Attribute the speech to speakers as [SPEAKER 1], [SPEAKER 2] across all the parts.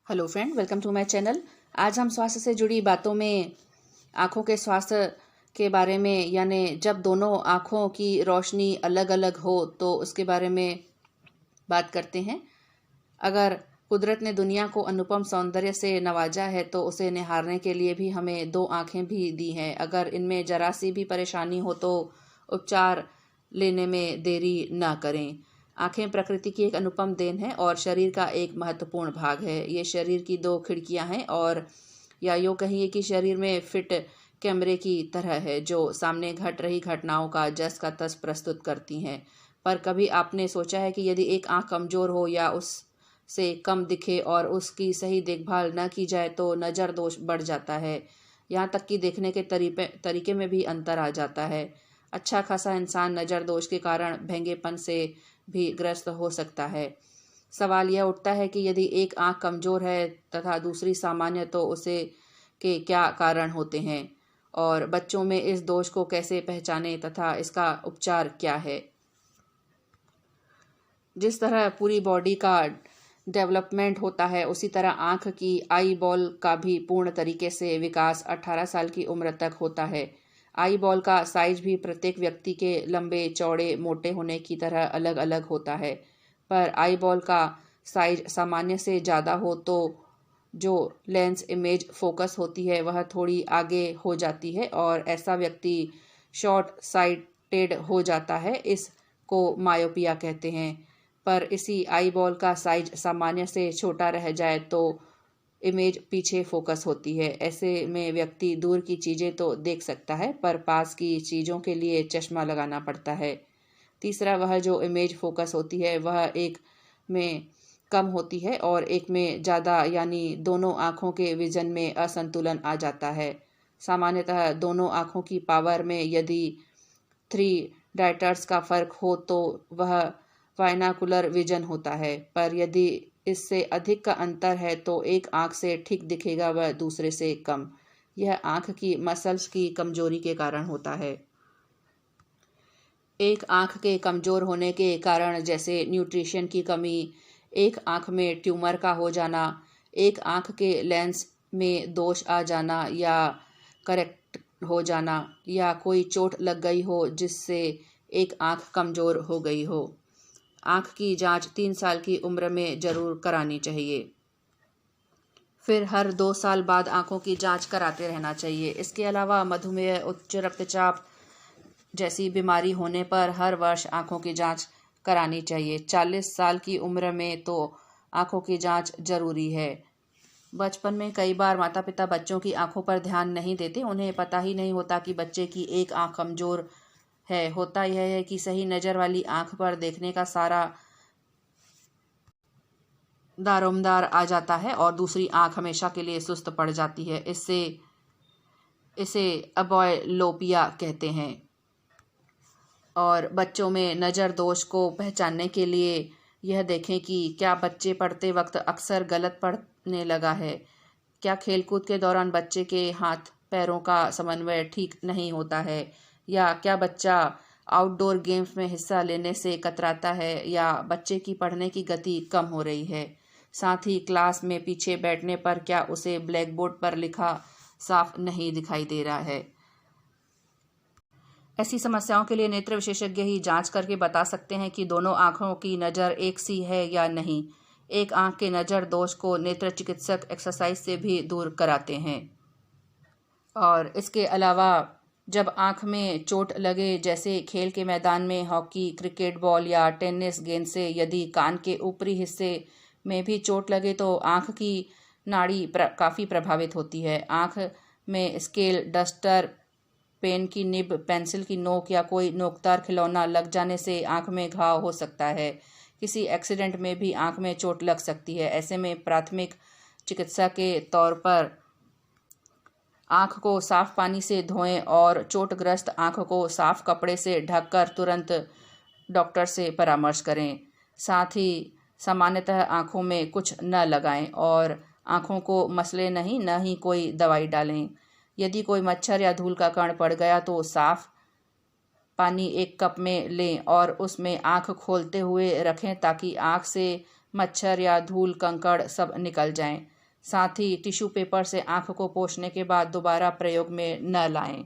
[SPEAKER 1] Hello friend, welcome to my channel. आज हम स्वास्थ्य से जुड़ी बातों में आँखों के स्वास्थ्य के बारे में, यानी जब दोनों आँखों की रोशनी अलग अलग हो तो उसके बारे में बात करते हैं। अगर कुदरत ने दुनिया को अनुपम सौंदर्य से नवाजा है तो उसे निहारने के लिए भी हमें दो आँखें भी दी हैं। अगर इनमें जरा सी भी परेशानी हो तो उपचार लेने में देरी ना करें। आँखें प्रकृति की एक अनुपम देन है और शरीर का एक महत्वपूर्ण भाग है। ये शरीर की दो खिड़कियां हैं, और या यूँ कहिए कि शरीर में फिट कैमरे की तरह है जो सामने घट रही घटनाओं का जस का तस प्रस्तुत करती हैं। पर कभी आपने सोचा है कि यदि एक आँख कमज़ोर हो या उससे कम दिखे और उसकी सही देखभाल न की जाए तो नज़र दोष बढ़ जाता है। यहाँ तक कि देखने के तरीके में भी अंतर आ जाता है। अच्छा खासा इंसान नज़र दोष के कारण भेंगेपन से भी ग्रस्त हो सकता है। सवाल यह उठता है कि यदि एक आंख कमज़ोर है तथा दूसरी सामान्य तो उसे के क्या कारण होते हैं, और बच्चों में इस दोष को कैसे पहचानें तथा इसका उपचार क्या है। जिस तरह पूरी बॉडी का डेवलपमेंट होता है उसी तरह आंख की आई बॉल का भी पूर्ण तरीके से विकास 18 साल की उम्र तक होता है। आई बॉल का साइज भी प्रत्येक व्यक्ति के लंबे चौड़े मोटे होने की तरह अलग अलग होता है, पर आई बॉल का साइज सामान्य से ज़्यादा हो तो जो लेंस इमेज फोकस होती है वह थोड़ी आगे हो जाती है और ऐसा व्यक्ति शॉर्ट साइटेड हो जाता है। इसको मायोपिया कहते हैं। पर इसी आई बॉल का साइज सामान्य से छोटा रह जाए तो इमेज पीछे फोकस होती है। ऐसे में व्यक्ति दूर की चीज़ें तो देख सकता है पर पास की चीज़ों के लिए चश्मा लगाना पड़ता है। तीसरा, वह जो इमेज फोकस होती है वह एक में कम होती है और एक में ज़्यादा, यानी दोनों आँखों के विजन में असंतुलन आ जाता है। सामान्यतः दोनों आँखों की पावर में यदि 3 डायटर्स का फ़र्क हो तो वह बाइनोकुलर विजन होता है, पर यदि इससे अधिक का अंतर है तो एक आंख से ठीक दिखेगा व दूसरे से कम। यह आंख की मसल्स की कमजोरी के कारण होता है। एक आंख के कमजोर होने के कारण जैसे न्यूट्रिशन की कमी, एक आंख में ट्यूमर का हो जाना, एक आंख के लेंस में दोष आ जाना या करेक्ट हो जाना, या कोई चोट लग गई हो जिससे एक आंख कमजोर हो गई हो। आँख की जांच 3 साल की उम्र में ज़रूर करानी चाहिए। फिर हर 2 साल बाद आँखों की जांच कराते रहना चाहिए। इसके अलावा मधुमेह, उच्च रक्तचाप जैसी बीमारी होने पर हर वर्ष आँखों की जांच करानी चाहिए। 40 साल की उम्र में तो आँखों की जांच ज़रूरी है। बचपन में कई बार माता पिता बच्चों की आँखों पर ध्यान नहीं देते। उन्हें पता ही नहीं होता कि बच्चे की एक आँख कमज़ोर है। होता यह है कि सही नज़र वाली आंख पर देखने का सारा दारोमदार आ जाता है और दूसरी आंख हमेशा के लिए सुस्त पड़ जाती है। इसे अबॉयलोपिया कहते हैं। और बच्चों में नज़र दोष को पहचानने के लिए यह देखें कि क्या बच्चे पढ़ते वक्त अक्सर गलत पढ़ने लगा है, क्या खेलकूद के दौरान बच्चे के हाथ पैरों का समन्वय ठीक नहीं होता है, या क्या बच्चा आउटडोर गेम्स में हिस्सा लेने से कतराता है, या बच्चे की पढ़ने की गति कम हो रही है। साथ ही क्लास में पीछे बैठने पर क्या उसे ब्लैक बोर्ड पर लिखा साफ नहीं दिखाई दे रहा है। ऐसी समस्याओं के लिए नेत्र विशेषज्ञ ही जांच करके बता सकते हैं कि दोनों आँखों की नज़र एक सी है या नहीं। एक आँख के नज़र दोष को नेत्र चिकित्सक एक्सरसाइज से भी दूर कराते हैं। और इसके अलावा जब आँख में चोट लगे, जैसे खेल के मैदान में हॉकी, क्रिकेट बॉल या टेनिस गेंद से यदि कान के ऊपरी हिस्से में भी चोट लगे तो आँख की नाड़ी काफ़ी प्रभावित होती है। आँख में स्केल, डस्टर, पेन की निब, पेंसिल की नोक या कोई नोकदार खिलौना लग जाने से आँख में घाव हो सकता है। किसी एक्सीडेंट में भी आँख में चोट लग सकती है। ऐसे में प्राथमिक चिकित्सा के तौर पर आँख को साफ पानी से धोएं और चोटग्रस्त आँख को साफ कपड़े से ढककर तुरंत डॉक्टर से परामर्श करें। साथ ही सामान्यतः आँखों में कुछ न लगाएं और आँखों को मसले नहीं, न ही कोई दवाई डालें। यदि कोई मच्छर या धूल का कण पड़ गया तो साफ पानी एक कप में लें और उसमें आँख खोलते हुए रखें ताकि आँख से मच्छर या धूल कंकड़ सब निकल जाएं। साथ ही टिश्यू पेपर से आँख को पोंछने के बाद दोबारा प्रयोग में न लाएं।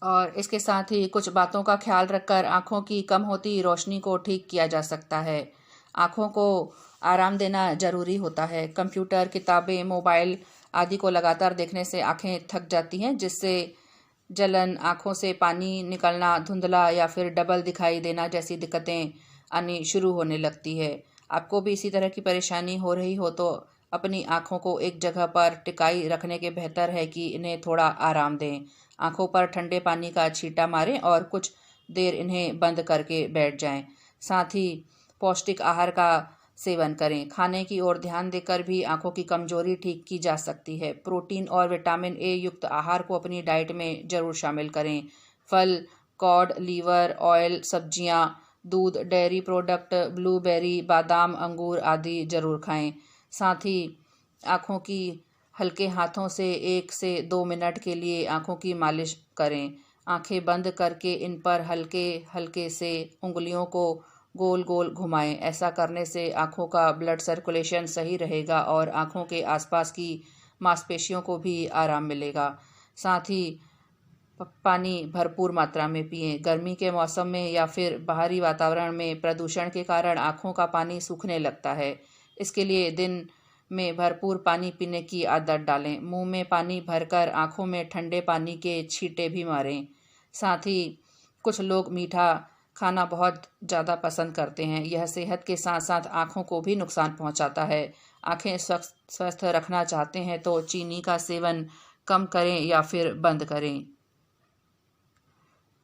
[SPEAKER 1] और इसके साथ ही कुछ बातों का ख्याल रखकर आँखों की कम होती रोशनी को ठीक किया जा सकता है। आँखों को आराम देना ज़रूरी होता है। कंप्यूटर, किताबें, मोबाइल आदि को लगातार देखने से आँखें थक जाती हैं, जिससे जलन, आँखों से पानी निकलना, धुंधला या फिर डबल दिखाई देना जैसी दिक्कतें आनी शुरू होने लगती है। आपको भी इसी तरह की परेशानी हो रही हो तो अपनी आँखों को एक जगह पर टिकाई रखने के बेहतर है कि इन्हें थोड़ा आराम दें। आँखों पर ठंडे पानी का छींटा मारें और कुछ देर इन्हें बंद करके बैठ जाएं। साथ ही पौष्टिक आहार का सेवन करें। खाने की ओर ध्यान देकर भी आँखों की कमजोरी ठीक की जा सकती है। प्रोटीन और विटामिन ए युक्त आहार को अपनी डाइट में ज़रूर शामिल करें। फल, कॉड, लीवर ऑयल, सब्जियां, दूध, डेयरी प्रोडक्ट, ब्लूबेरी, बादाम, अंगूर आदि जरूर खाएं। साथ ही आँखों की हल्के हाथों से 1 से 2 मिनट के लिए आँखों की मालिश करें। आँखें बंद करके इन पर हल्के हल्के से उंगलियों को गोल गोल घुमाएं। ऐसा करने से आँखों का ब्लड सर्कुलेशन सही रहेगा और आँखों के आसपास की मांसपेशियों को भी आराम मिलेगा। साथ ही पानी भरपूर मात्रा में पिएं। गर्मी के मौसम में या फिर बाहरी वातावरण में प्रदूषण के कारण आँखों का पानी सूखने लगता है। इसके लिए दिन में भरपूर पानी पीने की आदत डालें। मुंह में पानी भरकर आँखों में ठंडे पानी के छींटे भी मारें। साथ ही कुछ लोग मीठा खाना बहुत ज़्यादा पसंद करते हैं। यह सेहत के साथ साथ आँखों को भी नुकसान पहुंचाता है। आँखें स्वस्थ रखना चाहते हैं तो चीनी का सेवन कम करें या फिर बंद करें।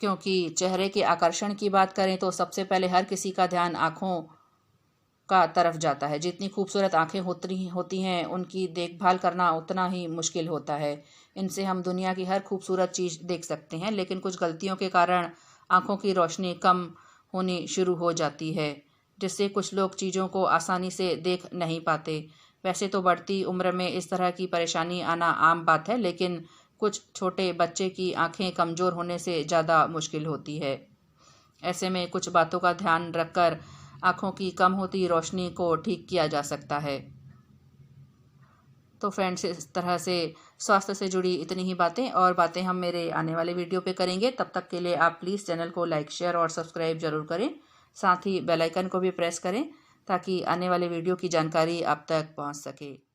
[SPEAKER 1] क्योंकि चेहरे के आकर्षण की बात करें तो सबसे पहले हर किसी का ध्यान आँखों का तरफ जाता है। जितनी खूबसूरत आँखें होती हैं, उनकी देखभाल करना उतना ही मुश्किल होता है। इनसे हम दुनिया की हर खूबसूरत चीज़ देख सकते हैं, लेकिन कुछ गलतियों के कारण आँखों की रोशनी कम होनी शुरू हो जाती है, जिससे कुछ लोग चीज़ों को आसानी से देख नहीं पाते। वैसे तो बढ़ती उम्र में इस तरह की परेशानी आना आम बात है, लेकिन कुछ छोटे बच्चे की आँखें कमज़ोर होने से ज़्यादा मुश्किल होती है। ऐसे में कुछ बातों का ध्यान रखकर आँखों की कम होती रोशनी को ठीक किया जा सकता है। तो फ्रेंड्स, इस तरह से स्वास्थ्य से जुड़ी इतनी ही बातें हम मेरे आने वाले वीडियो पे करेंगे। तब तक के लिए आप प्लीज़ चैनल को लाइक, शेयर और सब्सक्राइब ज़रूर करें। साथ ही बेल आइकन को भी प्रेस करें ताकि आने वाले वीडियो की जानकारी आप तक पहुंच सके।